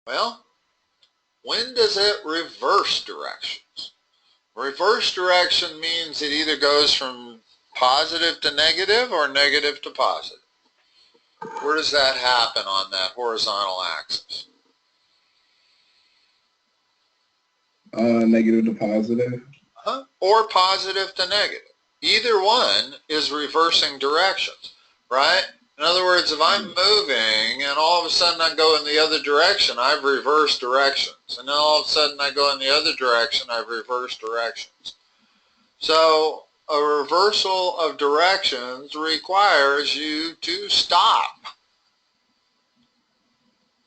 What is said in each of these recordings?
Well, when does it reverse directions? Reverse direction means it either goes from positive to negative or negative to positive. Where does that happen on that horizontal axis? Negative to positive. Or positive to negative. Either one is reversing directions, right? In other words, if I'm moving and all of a sudden I go in the other direction, I've reversed directions. And then all of a sudden I go in the other direction, I've reversed directions. So a reversal of directions requires you to stop.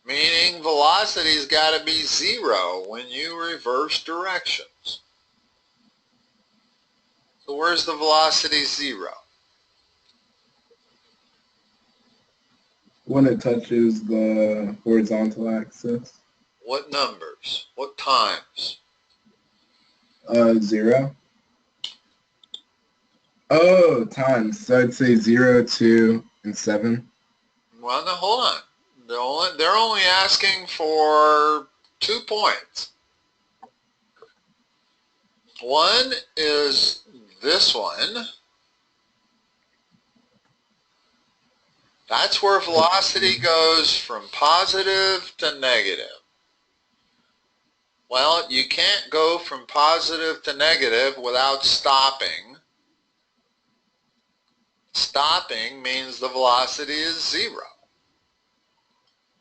Meaning velocity's got to be zero when you reverse directions. So where's the velocity zero? When it touches the horizontal axis. What numbers? What times? 0. Oh, times. So I'd say 0, 2, and 7. Well, now hold on. They're only asking for 2 points. One is this one. That's where velocity goes from positive to negative. Well, you can't go from positive to negative without stopping. Stopping means the velocity is 0.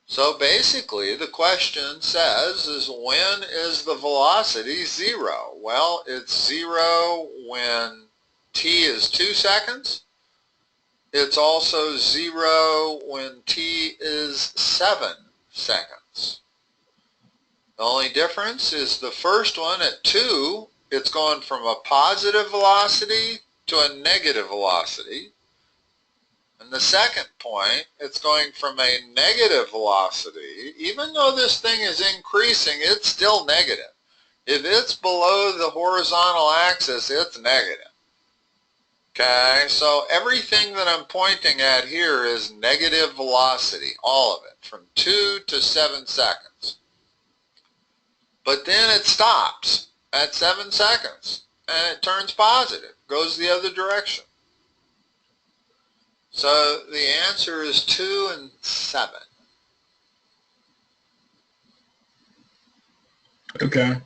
So basically the question says is when is the velocity 0? Well, it's 0 when t is 2 seconds. It's also 0 when t is 7 seconds. The only difference is the first one at 2, it's going from a positive velocity to a negative velocity. And the second point, it's going from a negative velocity. Even though this thing is increasing, it's still negative. If it's below the horizontal axis, it's negative. Okay, so everything that I'm pointing at here is negative velocity, all of it, from 2 to 7 seconds. But then it stops at 7 seconds, and it turns positive, goes the other direction. So the answer is 2 and 7. Okay.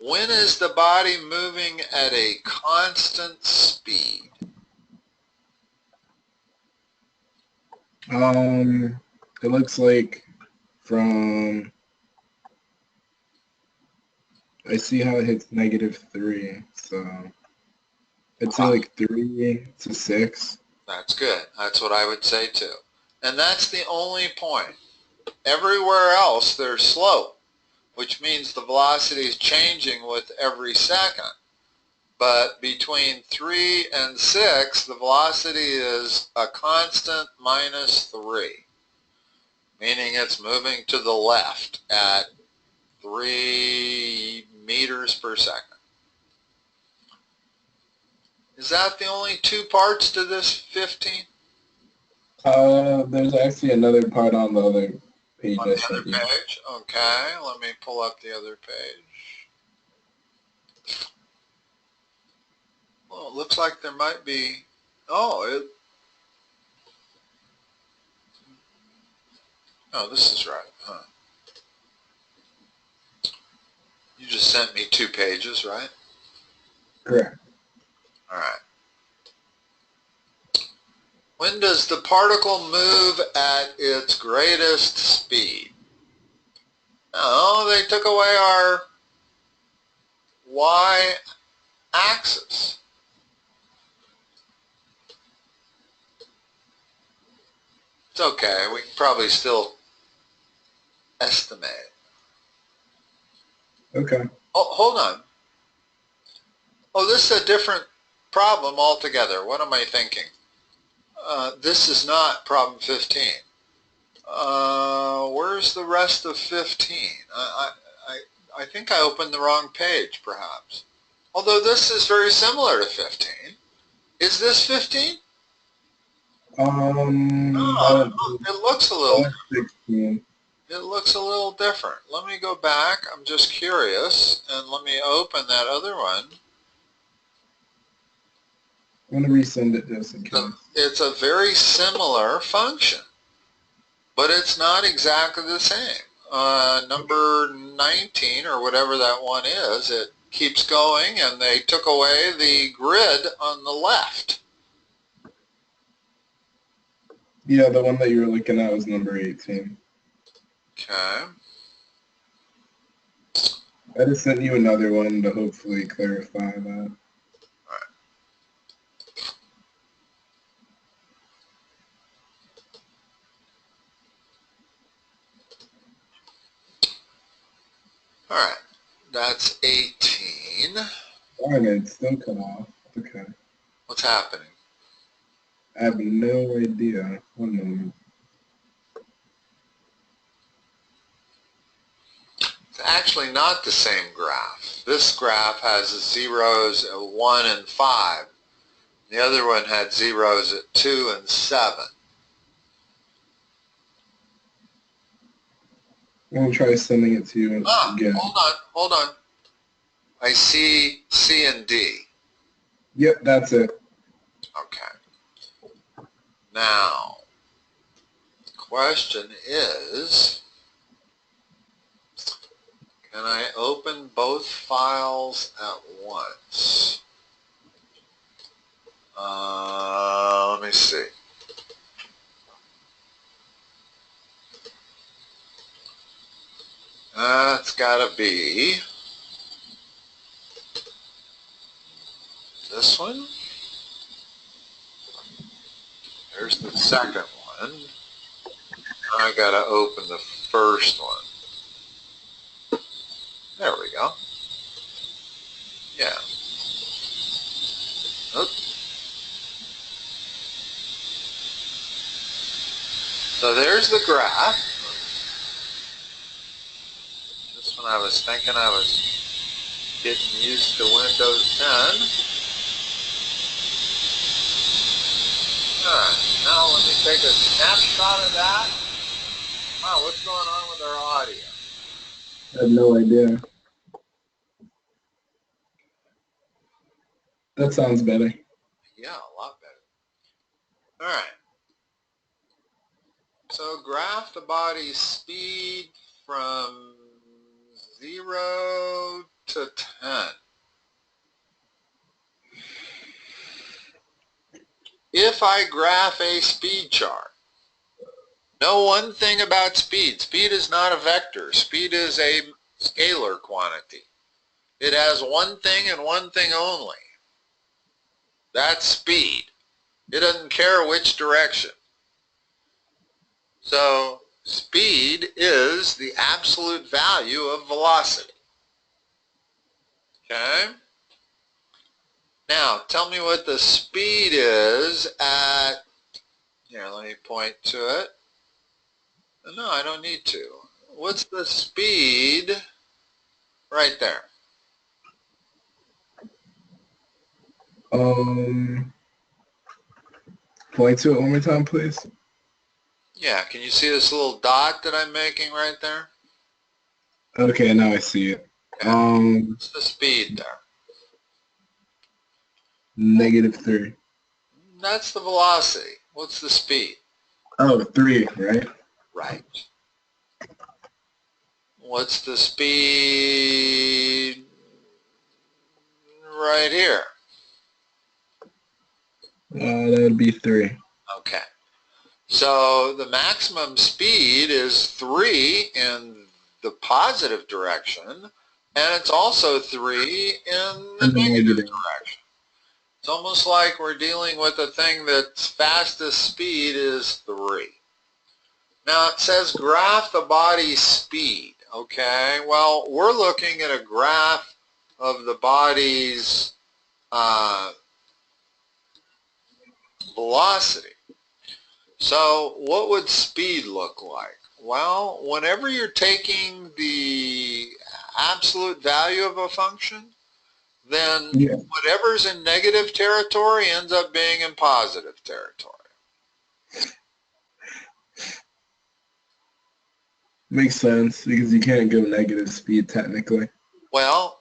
When is the body moving at a constant speed? It looks like from, I see how it hits -3, so I'd say like 3 to 6. That's good. That's what I would say too. And that's the only point. Everywhere else there's slope, which means the velocity is changing with every second. But between 3 and 6, the velocity is a constant -3, meaning it's moving to the left at 3 meters per second. Is that the only 2 parts to this 15? There's actually another part on the other page. On the other page? Okay, let me pull up the other page. Well, it looks like there might be, oh, this is right, huh? You just sent me 2 pages, right? Correct. All right. When does the particle move at its greatest speed? Oh, they took away our y-axis. It's okay, we can probably still estimate. Okay. Oh, hold on. Oh, this is a different problem altogether. What am I thinking? This is not problem 15. Where's the rest of 15? I think I opened the wrong page, perhaps. Although this is very similar to 15. Is this 15? No, it looks a little 16. it looks a little different. Let me go back. I'm just curious, and let me open that other one. I'm going to resend it just in case. It's a very similar function, but it's not exactly the same. Number 19, or whatever that one is, it keeps going, and they took away the grid on the left. Yeah, the one that you were looking at was number 18. Okay. I just sent you another one to hopefully clarify that. All right. That's 18. Darn it, it's still cut off. Okay. What's happening? I have no idea. 1 moment. It's actually not the same graph. This graph has zeros at 1 and 5. The other one had zeros at 2 and 7. I'm going to try sending it to you again. Hold on. I see C and D. Yep, that's it. Okay. Now, the question is, can I open both files at once? Let me see. It's got to be this one. There's the second one. I got to open the first one. There we go. Yeah. Oops. So there's the graph. Just when I was thinking I was getting used to Windows 10. Alright, now let me take a snapshot of that. Wow, what's going on with our audio? I have no idea. That sounds better. Yeah, a lot better. Alright. So graph the body's speed from 0 to 10. If I graph a speed chart, know one thing about speed. Speed is not a vector. Speed is a scalar quantity. It has one thing and one thing only. That's speed. It doesn't care which direction. So speed is the absolute value of velocity. Okay? Now, tell me what the speed is at, here, let me point to it. No, I don't need to. What's the speed right there? Point to it one more time, please. Yeah, can you see this little dot that I'm making right there? Okay, now I see it. Okay. What's the speed there? -3. That's the velocity. What's the speed? Oh, 3, right? Right. What's the speed right here? That would be 3. Okay. So the maximum speed is 3 in the positive direction, and it's also 3 in the negative direction. It's almost like we're dealing with a thing that's fastest speed is 3. Now it says graph the body's speed. Okay, well, we're looking at a graph of the body's velocity. So what would speed look like? Well, whenever you're taking the absolute value of a function, then whatever's in negative territory ends up being in positive territory. Makes sense, because you can't go negative speed technically. Well,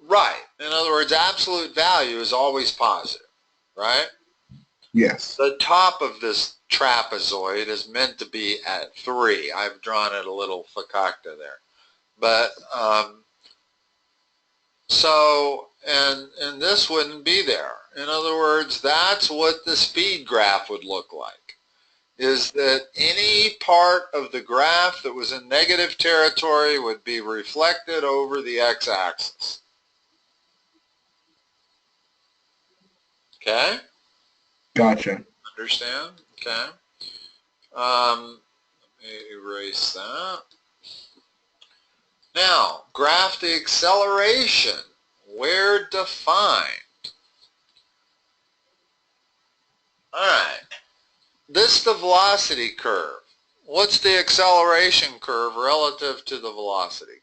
right. In other words, absolute value is always positive, right? Yes. The top of this trapezoid is meant to be at 3. I've drawn it a little fakakta there. But, and this wouldn't be there. In other words, that's what the speed graph would look like, is that any part of the graph that was in negative territory would be reflected over the x-axis. Okay? Gotcha. Understand? Okay. Let me erase that. Now, graph the acceleration. Where defined? All right. This is the velocity curve. What's the acceleration curve relative to the velocity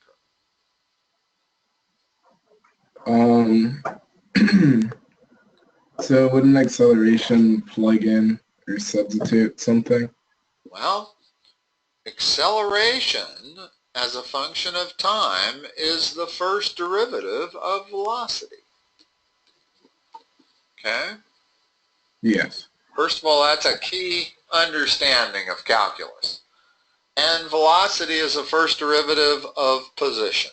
curve? So wouldn't acceleration plug in or substitute something? Well, acceleration as a function of time is the first derivative of velocity. Okay? Yes. First of all, that's a key understanding of calculus. And velocity is the first derivative of position.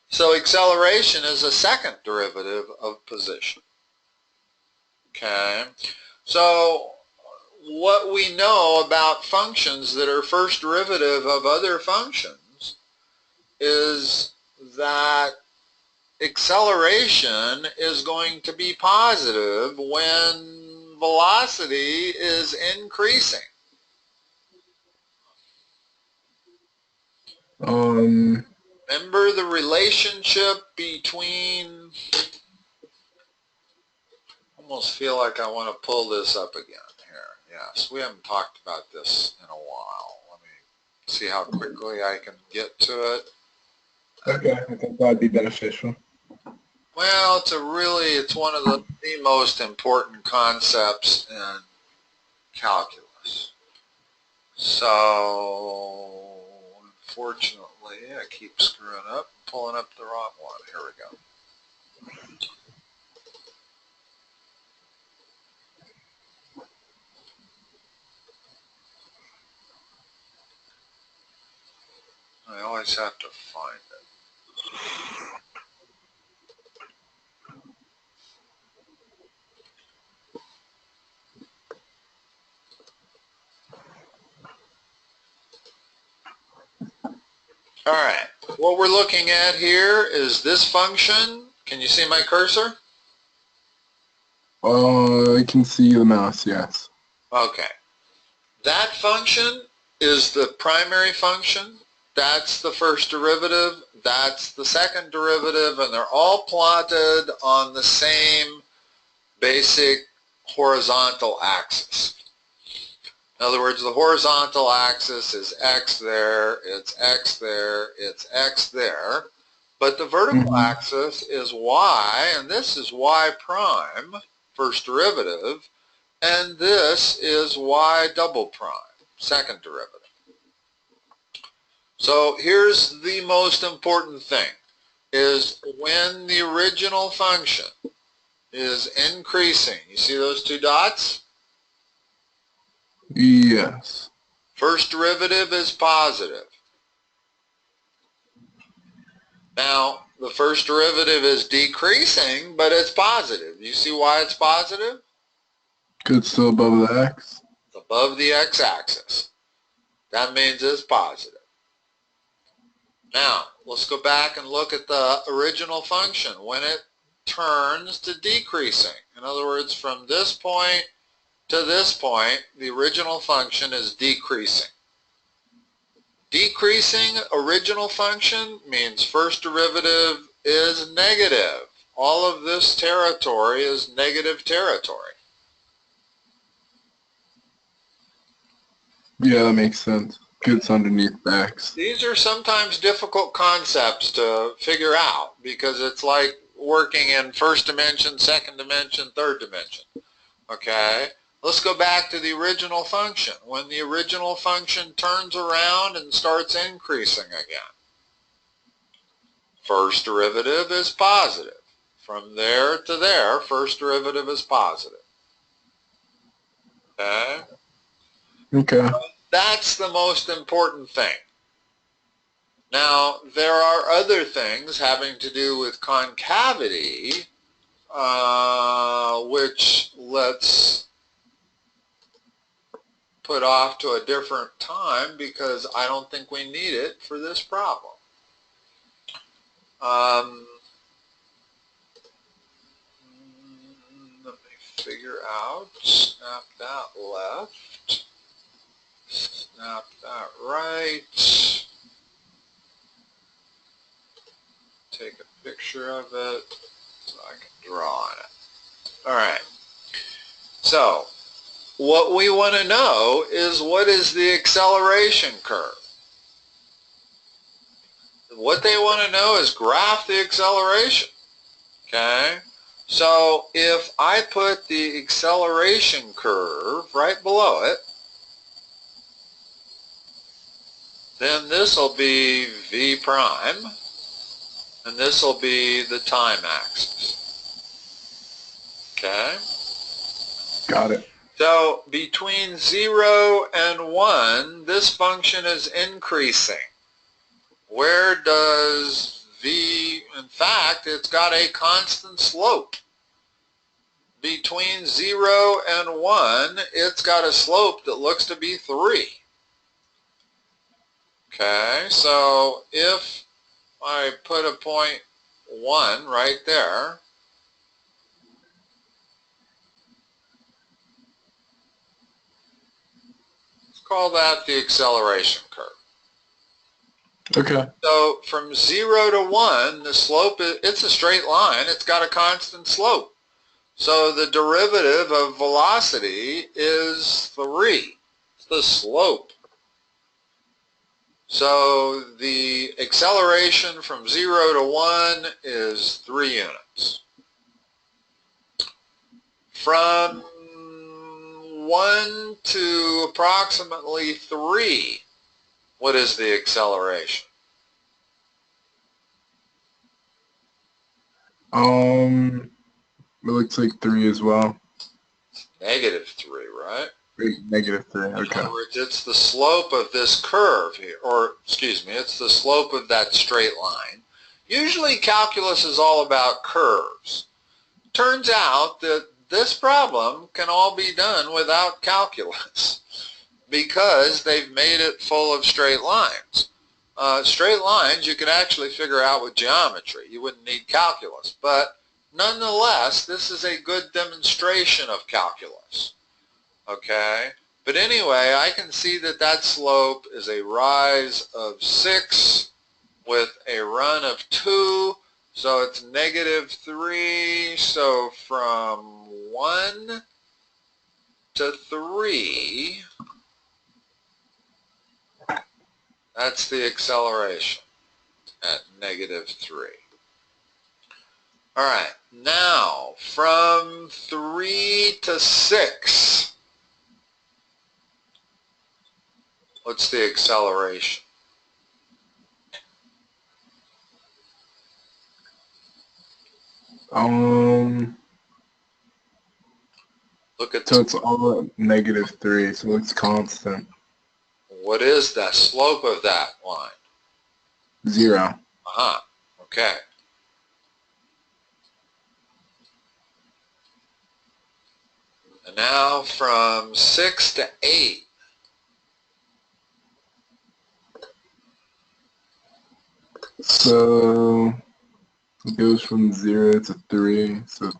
So acceleration is a second derivative of position. Okay? So what we know about functions that are first derivative of other functions is that acceleration is going to be positive when velocity is increasing. Remember the relationship between, almost feel like I want to pull this up again here. Yes, we haven't talked about this in a while. Let me see how quickly I can get to it. Okay, I think that'd be beneficial. Well, it's one of the most important concepts in calculus. So, unfortunately, I keep screwing up and pulling up the wrong one. Here we go. I always have to find it. All right, what we're looking at here is this function. Can you see my cursor? I can see the mouse, yes. Okay. That function is the primary function. That's the first derivative. That's the second derivative, and they're all plotted on the same basic horizontal axis. In other words, the horizontal axis is x there, it's x there, it's x there, but the vertical axis is y, and this is y prime, first derivative, and this is y double prime, second derivative. So here's the most important thing, is when the original function is increasing, you see those two dots? Yes. First derivative is positive. Now, the first derivative is decreasing, but it's positive. You see why it's positive? It's still above the x? It's above the x-axis. That means it's positive. Now, let's go back and look at the original function when it turns to decreasing. In other words, from this point to this point, the original function is decreasing. Decreasing original function means first derivative is negative. All of this territory is negative territory. Yeah, that makes sense. It's underneath the x. These are sometimes difficult concepts to figure out because it's like working in first dimension, second dimension, third dimension. Okay? Let's go back to the original function. When the original function turns around and starts increasing again, first derivative is positive. From there to there, first derivative is positive. Okay? Okay. That's the most important thing. Now, there are other things having to do with concavity, which let's put off to a different time because I don't think we need it for this problem. Let me figure out, snap that left, snap that right, take a picture of it so I can draw on it. All right, so what we want to know is what is the acceleration curve. What they want to know is graph the acceleration, okay? So if I put the acceleration curve right below it, then this will be v prime, and this will be the time axis, okay? Got it. So between 0 and 1, this function is increasing. Where does v, in fact, it's got a constant slope. Between 0 and 1, it's got a slope that looks to be 3. Okay, so if I put a point 1 right there, let's call that the acceleration curve. Okay. So from 0 to 1, the slope, it's a straight line. It's got a constant slope. So the derivative of velocity is 3. It's the slope. So the acceleration from 0 to 1 is 3 units. From 1 to approximately 3, what is the acceleration? It looks like 3 as well. Negative 3, right? Negative 3, In okay. other words, it's the slope of this curve here, or excuse me, it's the slope of that straight line. Usually calculus is all about curves. Turns out that this problem can all be done without calculus because they've made it full of straight lines. Straight lines you can actually figure out with geometry. You wouldn't need calculus, but nonetheless, this is a good demonstration of calculus. Okay? But anyway, I can see that that slope is a rise of 6 with a run of 2, so it's negative 3. So from 1 to 3, that's the acceleration at negative 3. All right, now from 3 to 6, what's the acceleration? Look at So it's all at negative 3, so it's constant. what is the slope of that line? 0. Okay. And now from 6 to 8, So it goes from 0 to 3, so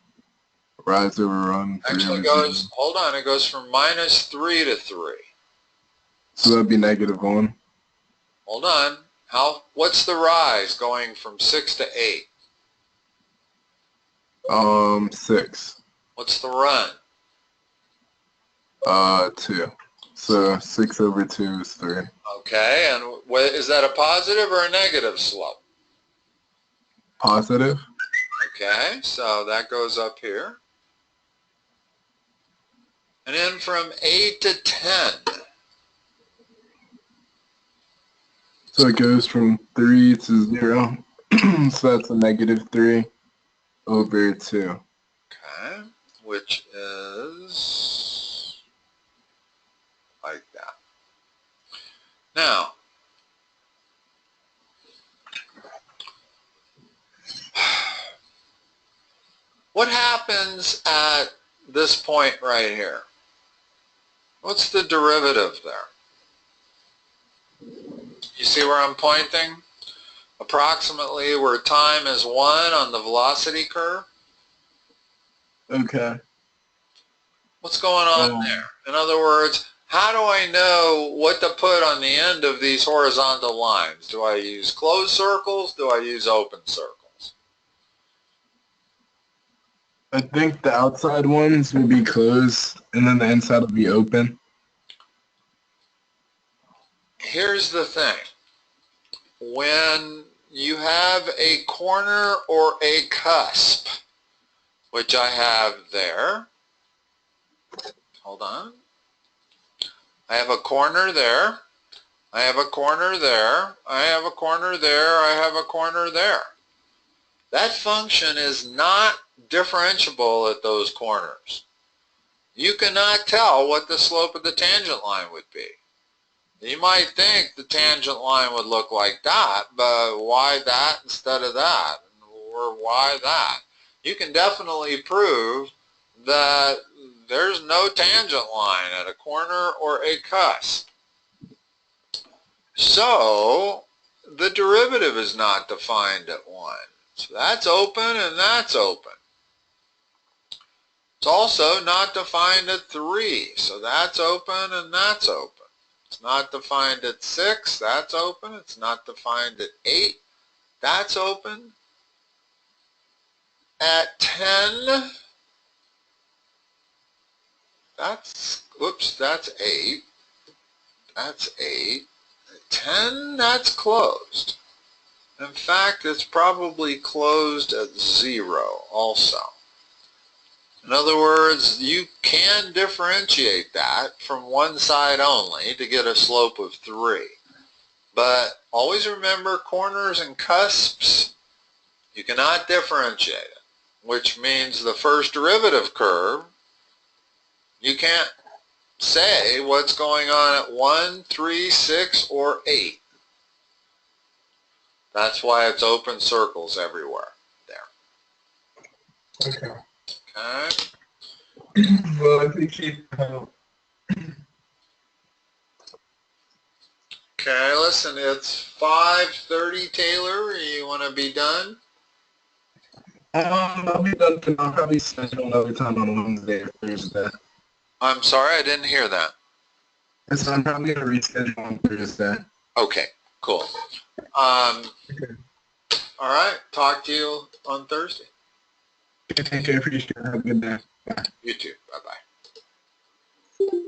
rise over run, 3 actually over goes, 0. hold on, it goes from minus 3 to 3. So that'd be negative 1. Hold on. What's the rise going from 6 to 8? 6. What's the run? 2. So 6 over 2 is 3. Okay, and is that a positive or a negative slope? Positive. Okay, so that goes up here. And then from 8 to 10. So it goes from 3 to 0. So that's a -3 over 2. Okay, which is like that. Now, what happens at this point right here? What's the derivative there? You see where I'm pointing? Approximately where time is 1 on the velocity curve. Okay. What's going on there? In other words, how do I know what to put on the end of these horizontal lines? Do I use closed circles? Do I use open circles? I think the outside ones will be closed, and then the inside will be open. Here's the thing. When you have a corner or a cusp, which I have there, hold on, I have a corner there, I have a corner there, I have a corner there, I have a corner there. That function is not differentiable at those corners. You cannot tell what the slope of the tangent line would be. You might think the tangent line would look like that, but why that instead of that? Or why that? You can definitely prove that there's no tangent line at a corner or a cusp. So the derivative is not defined at 1. So that's open and that's open. It's also not defined at 3. So that's open and that's open. It's not defined at 6, that's open. It's not defined at 8, that's open. At 10, that's 8. That's 8. At 10, that's closed. In fact, it's probably closed at 0 also. In other words, you can differentiate that from one side only to get a slope of 3. But always remember corners and cusps, you cannot differentiate it, which means the first derivative curve, you can't say what's going on at 1, 3, 6, or 8. That's why it's open circles everywhere there. Okay. Okay. Well, I appreciate the help. Okay, listen, it's 5:30, Taylor. You want to be done? I'll be done for now. I'll probably schedule another time on Wednesday or Thursday. I'm sorry, I didn't hear that. So I'm probably going to reschedule on Thursday. Okay, cool. Okay. All right, talk to you on Thursday. Thank you. I appreciate it. Have a good day. Bye. You too. Bye-bye.